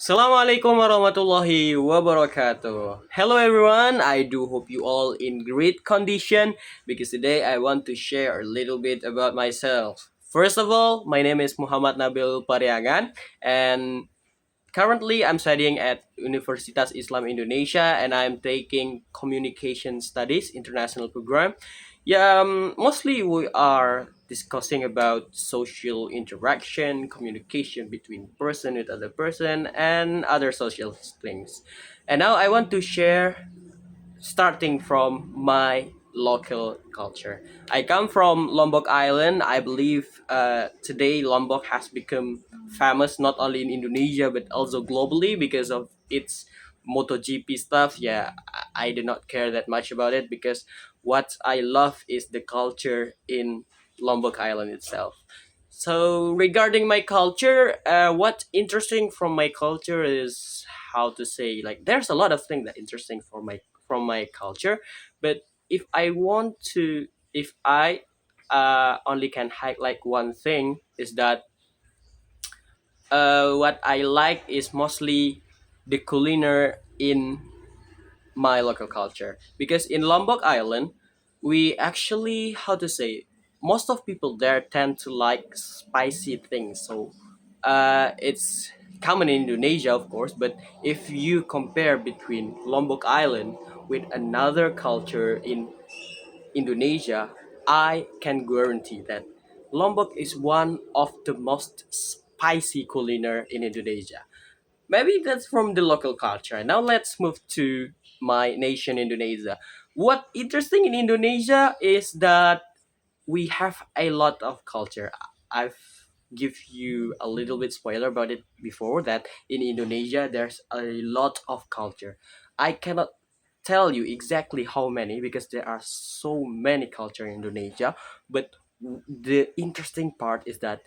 Assalamualaikum warahmatullahi wabarakatuh. Hello everyone, I do hope you all in great condition because today I want to share a little bit about myself. First of all, my name is Muhammad Nabil Pariagan and currently I'm studying at Universitas Islam Indonesia and I'm taking Communication Studies International Program. Mostly we are discussing about social interaction, communication between person with other person, and other social things. And now I want to share starting from my local culture. I come from Lombok Island. I believe today Lombok has become famous not only in Indonesia but also globally because of its MotoGP stuff. I do not care that much about it because what I love is the culture in Lombok Island itself. So regarding my culture, what interesting from my culture is how to say like there's a lot of things that interesting from my culture, but if I only can highlight one thing is that what I like is mostly the culinary in my local culture because in Lombok Island we actually how to say most of people there tend to like spicy things so it's common in Indonesia of course but if you compare between Lombok Island with another culture in Indonesia I can guarantee that Lombok is one of the most spicy culinary in Indonesia. Maybe that's from the local culture. Now let's move to my nation, Indonesia. What interesting in Indonesia is that we have a lot of culture. I've give you a little bit spoiler about it before that in Indonesia there's a lot of culture. I cannot tell you exactly how many because there are so many culture in Indonesia, but the interesting part is that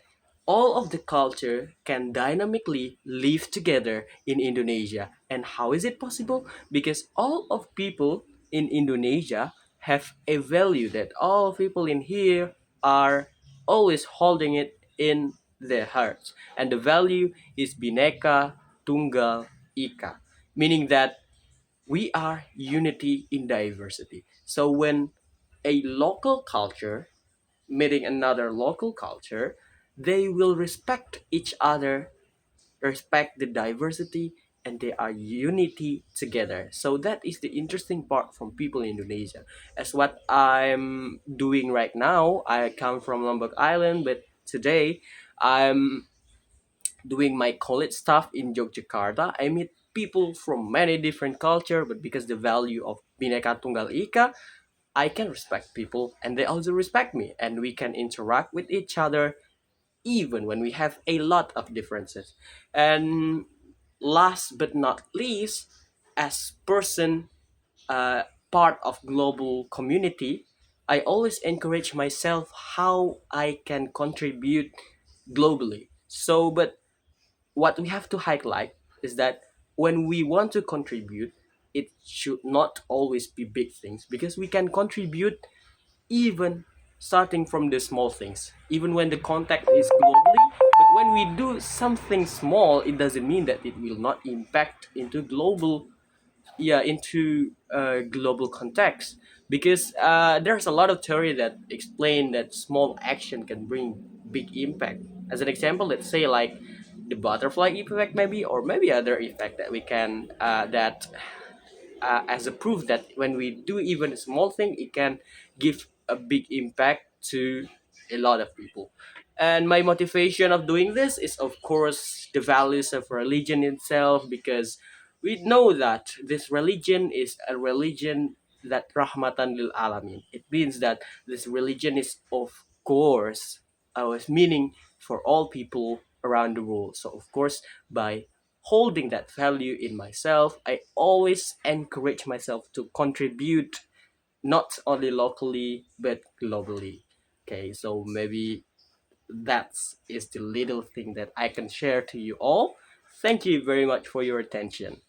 all of the culture can dynamically live together in Indonesia. And how is it possible? Because all of people in Indonesia have a value that all people in here are always holding it in their hearts. And the value is Bineka Tunggal Ika, meaning that we are unity in diversity. So when a local culture meeting another local culture, they will respect each other, respect the diversity, and they are unity together. So that is the interesting part from people in Indonesia. As what I'm doing right now, I come from Lombok Island, but today I'm doing my college stuff in Yogyakarta. I meet people from many different culture, but because the value of Bhinneka Tunggal Ika, I can respect people and they also respect me and we can interact with each other even when we have a lot of differences. And last but not least, as person part of global community, I always encourage myself how I can contribute globally. So but what we have to highlight is that when we want to contribute, it should not always be big things because we can contribute even starting from the small things, even when the contact is globally. But when we do something small, it doesn't mean that it will not impact into global, into global context. Because there's a lot of theory that explain that small action can bring big impact. As an example, let's say like the butterfly effect, maybe, or maybe other effect that we can that as a proof that when we do even a small thing, it can give a big impact to a lot of people. And my motivation of doing this is, of course, the values of religion itself, because we know that this religion is a religion that rahmatan lil alamin. It means that this religion is, of course, meaning for all people around the world. So, of course, by holding that value in myself, I always encourage myself to contribute not only locally but globally. Okay, so maybe that is the little thing that I can share to you all. Thank you very much for your attention.